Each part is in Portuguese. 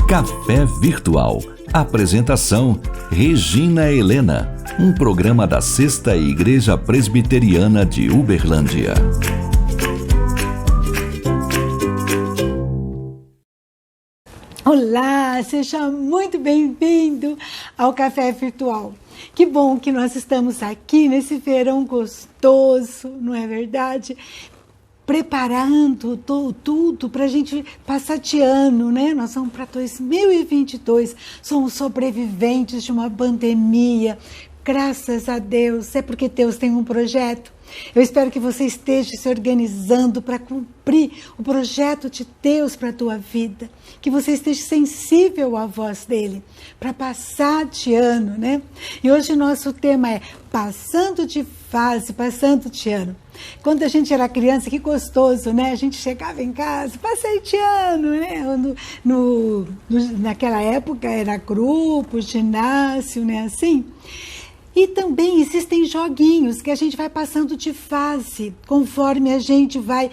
Café Virtual. Apresentação: Regina Helena. Um programa da Sexta Igreja Presbiteriana de Uberlândia. Olá, seja muito bem-vindo ao Café Virtual. Que bom que nós estamos aqui nesse verão gostoso, não é verdade? Preparando tudo para a gente passar de ano, né? Nós vamos para 2022, somos sobreviventes de uma pandemia, graças a Deus, é porque Deus tem um projeto. Eu espero que você esteja se organizando para cumprir o projeto de Deus para a tua vida, que você esteja sensível à voz dele, para passar de ano, né? E hoje nosso tema é passando de fase, passando de ano. Quando a gente era criança, que gostoso, né? A gente chegava em casa, passei de ano, né? Naquela época era grupo, ginásio, né? Assim. E também existem joguinhos que a gente vai passando de fase, conforme a gente vai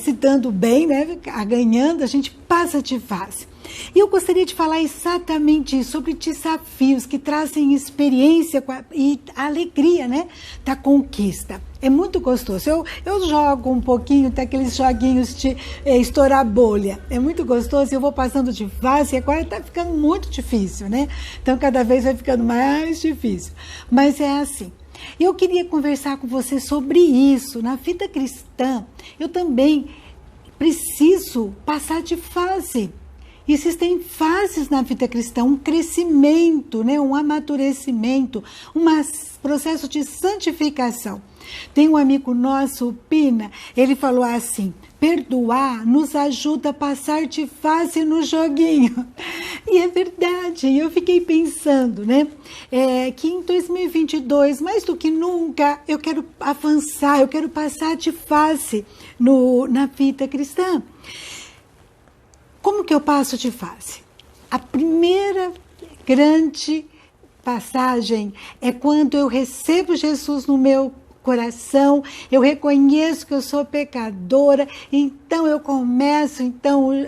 se dando bem, né? Ganhando, a gente passa de fase. E eu gostaria de falar exatamente sobre desafios que trazem experiência e alegria, né, da conquista. É muito gostoso. Eu jogo um pouquinho daqueles joguinhos de estourar bolha. É muito gostoso. Eu vou passando de fase e agora está ficando muito difícil, né? Então, cada vez vai ficando mais difícil. Mas é assim. Eu queria conversar com você sobre isso. Na vida cristã, eu também preciso passar de fase. Existem fases na vida cristã, um crescimento, né? Um amadurecimento, um processo de santificação. Tem um amigo nosso, o Pina, ele falou assim: perdoar nos ajuda a passar de fase no joguinho. E é verdade, eu fiquei pensando, né? Que em 2022, mais do que nunca, eu quero avançar, eu quero passar de fase na vida cristã. Como que eu passo de fase? A primeira grande passagem é quando eu recebo Jesus no meu coração, eu reconheço que eu sou pecadora, então eu começo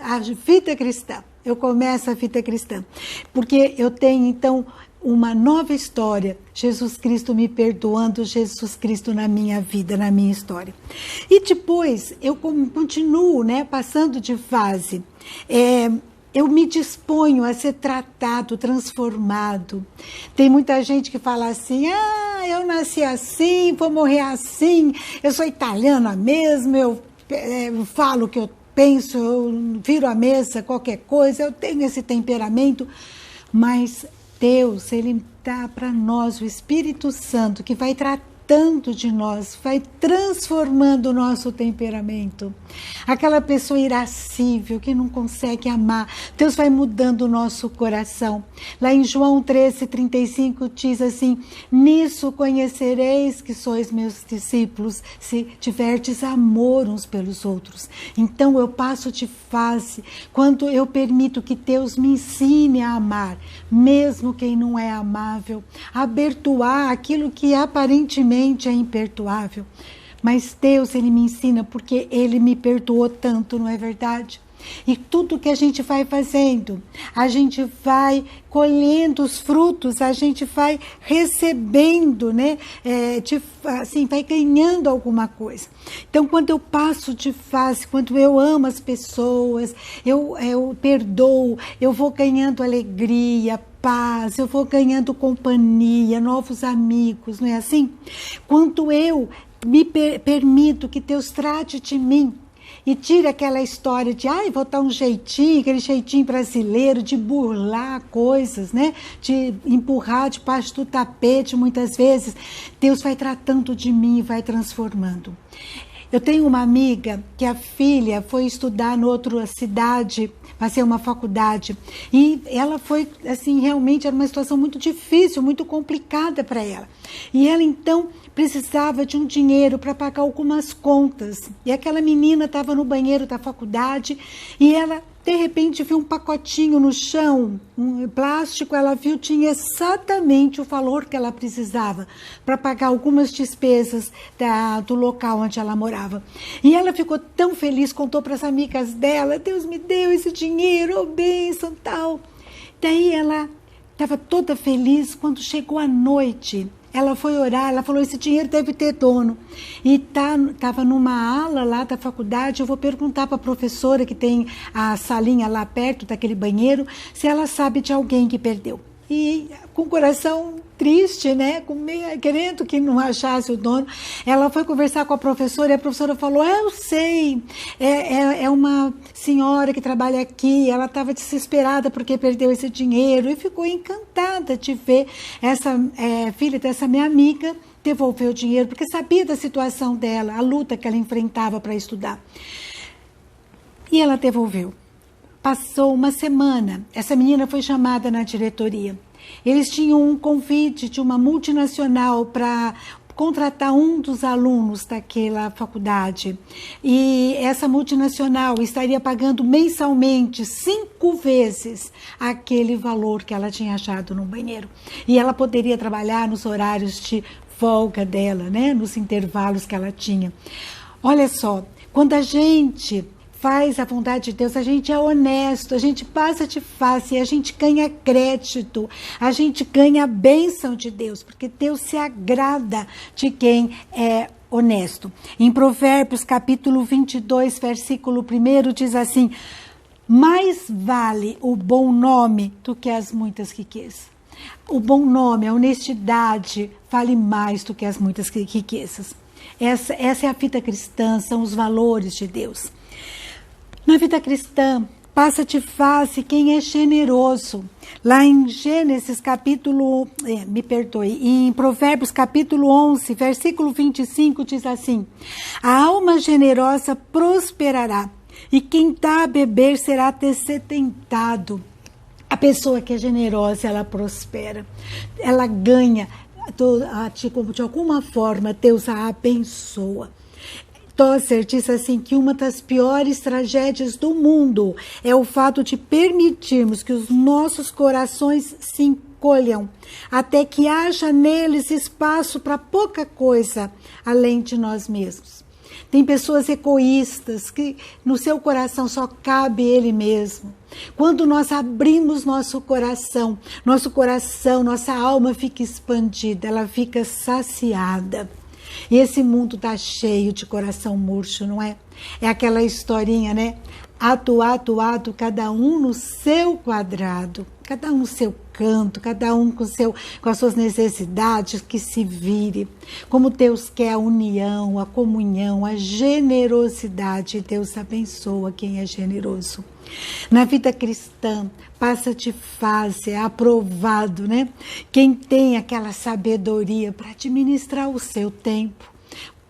a vida cristã. Eu começo a vida cristã, porque eu tenho então uma nova história, Jesus Cristo me perdoando, Jesus Cristo na minha vida, na minha história. E depois eu continuo, né, passando de fase. Eu me disponho a ser tratado, transformado. Tem muita gente que fala assim: eu nasci assim, vou morrer assim, eu sou italiana mesmo, eu falo o que eu penso, eu viro a mesa, qualquer coisa, eu tenho esse temperamento. Mas Deus, Ele dá para nós o Espírito Santo, que vai tratando de nós, vai transformando o nosso temperamento. Aquela pessoa irascível, que não consegue amar, Deus vai mudando o nosso coração. Lá em João 13:35 diz assim: nisso conhecereis que sois meus discípulos, se tiverdes amor uns pelos outros. Então eu passo de fase quando eu permito que Deus me ensine a amar, mesmo quem não é amável, a perdoar aquilo que aparentemente é imperdoável. Mas Deus, Ele me ensina porque Ele me perdoou tanto, não é verdade? E tudo que a gente vai fazendo, a gente vai colhendo os frutos, a gente vai recebendo, né? Vai ganhando alguma coisa. Então, quando eu passo de fase, quando eu amo as pessoas, eu perdoo, eu vou ganhando alegria, paz, eu vou ganhando companhia, novos amigos, não é assim? Quando eu me permito que Deus trate de mim e tire aquela história de vou dar um jeitinho, aquele jeitinho brasileiro de burlar coisas, né? De empurrar debaixo do tapete muitas vezes, Deus vai tratando de mim e vai transformando. Eu tenho uma amiga que a filha foi estudar em outra cidade, fazer uma faculdade, e ela foi, assim, realmente era uma situação muito difícil, muito complicada para ela. E ela, então, precisava de um dinheiro para pagar algumas contas. E aquela menina estava no banheiro da faculdade e ela de repente viu um pacotinho no chão, um plástico, ela viu, tinha exatamente o valor que ela precisava para pagar algumas despesas do local onde ela morava. E ela ficou tão feliz, contou para as amigas dela, Deus me deu esse dinheiro, oh, bênção, tal. Daí ela estava toda feliz. Quando chegou a noite, ela foi orar, ela falou, esse dinheiro deve ter dono. E estava numa ala lá da faculdade, eu vou perguntar para a professora que tem a salinha lá perto daquele banheiro, se ela sabe de alguém que perdeu. E com o coração triste, né, querendo que não achasse o dono, ela foi conversar com a professora e a professora falou, eu sei, é uma senhora que trabalha aqui, ela estava desesperada porque perdeu esse dinheiro e ficou encantada de ver essa filha dessa minha amiga devolver o dinheiro, porque sabia da situação dela, a luta que ela enfrentava para estudar. E ela devolveu. Passou uma semana, essa menina foi chamada na diretoria. Eles tinham um convite de uma multinacional para contratar um dos alunos daquela faculdade. E essa multinacional estaria pagando mensalmente 5 vezes aquele valor que ela tinha achado no banheiro. E ela poderia trabalhar nos horários de folga dela, né? Nos intervalos que ela tinha. Olha só, quando a gente faz a vontade de Deus, a gente é honesto, a gente passa de face, a gente ganha crédito, a gente ganha a bênção de Deus, porque Deus se agrada de quem é honesto. Em Provérbios capítulo 22, versículo 1, diz assim, mais vale o bom nome do que as muitas riquezas. O bom nome, a honestidade, vale mais do que as muitas riquezas. Essa é a vida cristã, são os valores de Deus. Na vida cristã, passa de face quem é generoso. Lá em Gênesis capítulo, em Provérbios capítulo 11, versículo 25, diz assim, a alma generosa prosperará, e quem dá a beber será dessedentado. A pessoa que é generosa, ela prospera, ela ganha, de alguma forma, Deus a abençoa. Tozer diz assim que uma das piores tragédias do mundo é o fato de permitirmos que os nossos corações se encolham, até que haja neles espaço para pouca coisa além de nós mesmos. Tem pessoas egoístas que no seu coração só cabe ele mesmo. Quando nós abrimos nosso coração, nossa alma fica expandida, ela fica saciada. E esse mundo está cheio de coração murcho, não é? É aquela historinha, né? Ato, cada um no seu quadrado, cada um no seu canto, cada um com as suas necessidades, que se vire. Como Deus quer a união, a comunhão, a generosidade, Deus abençoa quem é generoso. Na vida cristã, passa de fase, é aprovado, né? Quem tem aquela sabedoria para administrar o seu tempo,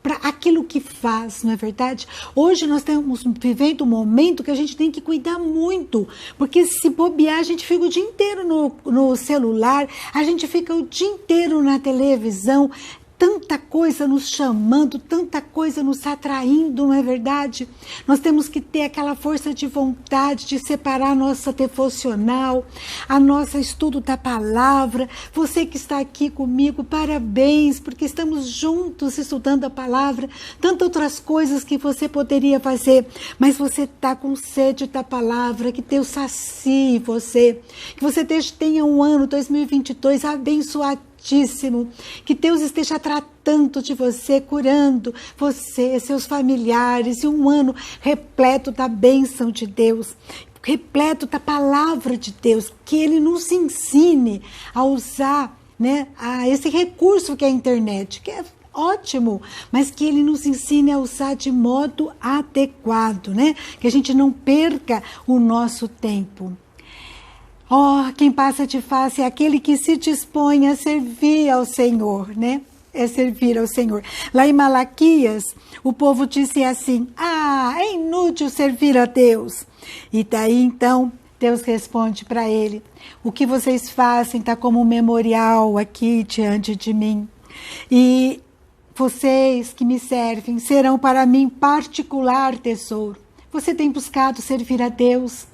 para aquilo que faz, não é verdade? Hoje nós estamos vivendo um momento que a gente tem que cuidar muito, porque se bobear, a gente fica o dia inteiro no celular, a gente fica o dia inteiro na televisão, tanta coisa nos chamando, tanta coisa nos atraindo, não é verdade? Nós temos que ter aquela força de vontade de separar a nossa devocional, a nossa estudo da palavra. Você que está aqui comigo, parabéns, porque estamos juntos estudando a palavra, tantas outras coisas que você poderia fazer, mas você está com sede da palavra, que Deus sacie você, que você tenha um ano 2022 abençoado, que Deus esteja tratando de você, curando você, seus familiares, e um ano repleto da bênção de Deus, repleto da palavra de Deus, que Ele nos ensine a usar, né, esse recurso que é a internet, que é ótimo, mas que Ele nos ensine a usar de modo adequado, né, que a gente não perca o nosso tempo. Quem passa de face é aquele que se dispõe a servir ao Senhor, né? É servir ao Senhor. Lá em Malaquias, o povo disse assim, é inútil servir a Deus. E daí, então, Deus responde para ele, o que vocês fazem está como um memorial aqui diante de mim. E vocês que me servem serão para mim particular tesouro. Você tem buscado servir a Deus?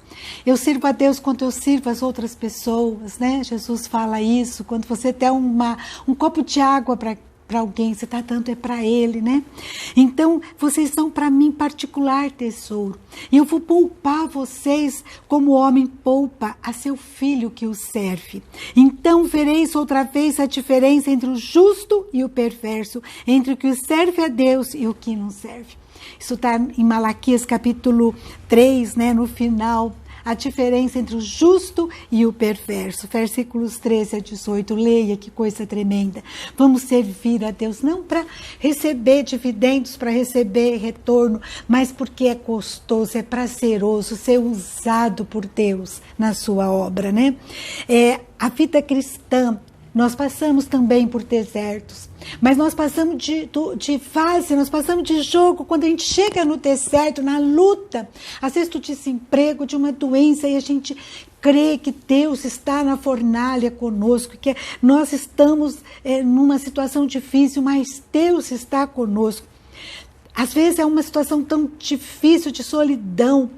Eu sirvo a Deus quando eu sirvo as outras pessoas, né? Jesus fala isso, quando você der um copo de água para alguém, você está dando é para ele, né? Então, vocês são para mim particular tesouro. E eu vou poupar vocês como o homem poupa a seu filho que o serve. Então, vereis outra vez a diferença entre o justo e o perverso, entre o que serve a Deus e o que não serve. Isso está em Malaquias capítulo 3, né? No final, a diferença entre o justo e o perverso. Versículos 13 a 18, leia, que coisa tremenda. Vamos servir a Deus, não para receber dividendos, para receber retorno, mas porque é gostoso, é prazeroso ser usado por Deus na sua obra, né? A vida cristã, nós passamos também por desertos, mas nós passamos de fase, nós passamos de jogo quando a gente chega no deserto, na luta, às vezes do desemprego, de uma doença, e a gente crê que Deus está na fornalha conosco, que nós estamos numa situação difícil, mas Deus está conosco. Às vezes é uma situação tão difícil de solidão.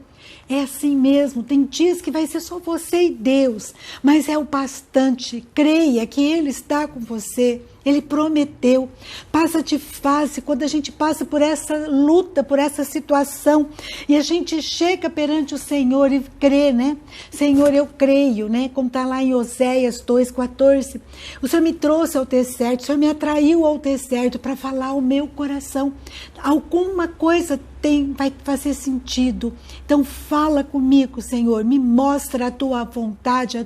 É assim mesmo, tem dias que vai ser só você e Deus, mas é o bastante. Creia que Ele está com você, Ele prometeu. Passa de fase, quando a gente passa por essa luta, por essa situação, e a gente chega perante o Senhor e crê, né? Senhor, eu creio, né? Como está lá em Oséias 2,14. O Senhor me trouxe ao deserto, o Senhor me atraiu ao deserto para falar ao meu coração. Alguma coisa vai fazer sentido. Então fala comigo, Senhor, me mostra a tua vontade,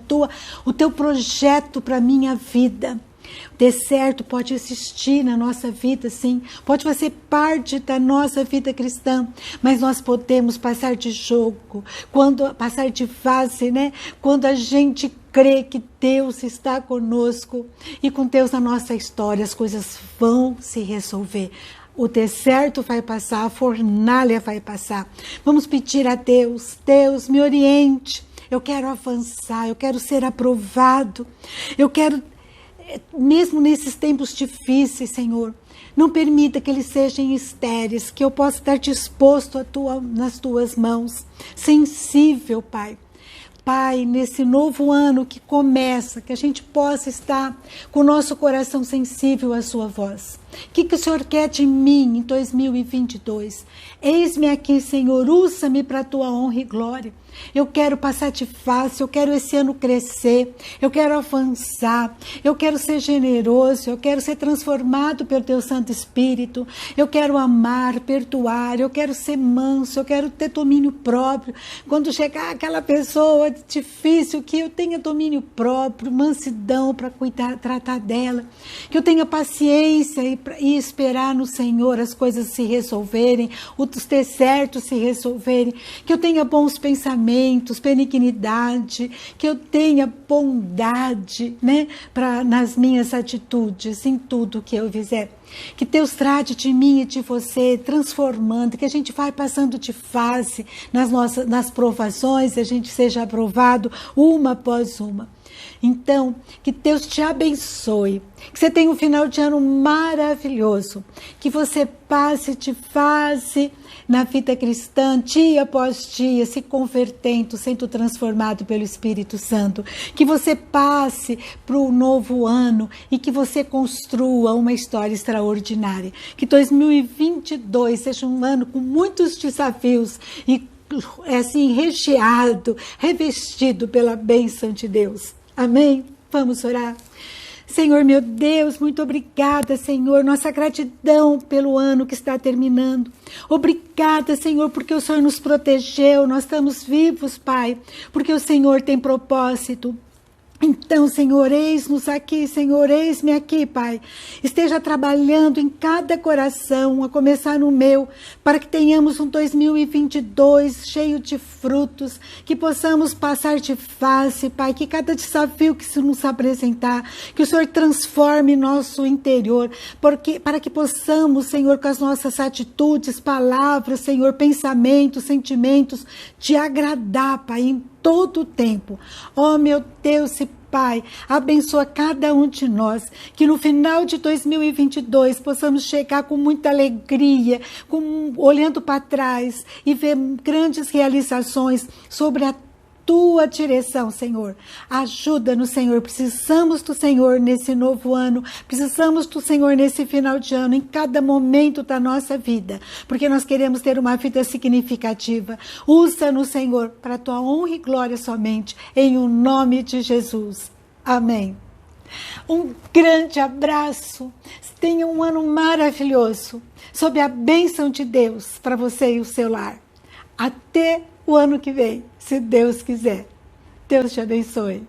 o teu projeto para a minha vida. O deserto pode existir na nossa vida, sim, pode fazer parte da nossa vida cristã, mas nós podemos passar de jogo, passar de fase, né? Quando a gente crê que Deus está conosco e com Deus na nossa história, as coisas vão se resolver. O deserto vai passar, a fornalha vai passar. Vamos pedir a Deus, Deus, me oriente. Eu quero avançar, eu quero ser aprovado. Eu quero, mesmo nesses tempos difíceis, Senhor, não permita que eles sejam estéreis, que eu possa estar disposto nas tuas mãos, sensível, Pai. Pai, nesse novo ano que começa, que a gente possa estar com o nosso coração sensível à sua voz. O que o Senhor quer de mim em 2022? Eis-me aqui, Senhor, usa-me para a tua honra e glória. Eu quero passar de fase, eu quero esse ano crescer, eu quero avançar, eu quero ser generoso, eu quero ser transformado pelo teu Santo Espírito, eu quero amar, perdoar, eu quero ser manso, eu quero ter domínio próprio. Quando chegar aquela pessoa difícil, que eu tenha domínio próprio, mansidão para cuidar, tratar dela, que eu tenha paciência e esperar no Senhor as coisas se resolverem, os desertos se resolverem, que eu tenha bons pensamentos, benignidade, que eu tenha bondade, né, nas minhas atitudes, em tudo que eu fizer. Que Deus trate de mim e de você, transformando, que a gente vai passando de fase nas provações, a gente seja aprovado uma após uma. Então, que Deus te abençoe, que você tenha um final de ano maravilhoso, que você passe de fase na vida cristã, dia após dia, se convertendo, sendo transformado pelo Espírito Santo, que você passe para o novo ano e que você construa uma história extraordinária, que 2022 seja um ano com muitos desafios e assim recheado, revestido pela bênção de Deus. Amém? Vamos orar. Senhor, meu Deus, muito obrigada, Senhor, nossa gratidão pelo ano que está terminando. Obrigada, Senhor, porque o Senhor nos protegeu, nós estamos vivos, Pai, porque o Senhor tem propósito. Então, Senhor, eis-nos aqui, Senhor, eis-me aqui, Pai. Esteja trabalhando em cada coração, a começar no meu, para que tenhamos um 2022 cheio de frutos, que possamos passar de fase, Pai, que cada desafio que se nos apresentar, que o Senhor transforme nosso interior, para que possamos, Senhor, com as nossas atitudes, palavras, Senhor, pensamentos, sentimentos, te agradar, Pai, em todo o tempo. Oh, meu Deus, se Pai, abençoa cada um de nós, que no final de 2022 possamos chegar com muita alegria, olhando para trás e ver grandes realizações sobre a tua direção, Senhor. Ajuda-nos, Senhor. Precisamos do Senhor nesse novo ano. Precisamos do Senhor nesse final de ano, em cada momento da nossa vida, porque nós queremos ter uma vida significativa. Usa-nos, Senhor, para a tua honra e glória somente, em o nome de Jesus. Amém. Um grande abraço. Tenha um ano maravilhoso, sob a bênção de Deus para você e o seu lar. Até o ano que vem, se Deus quiser. Deus te abençoe.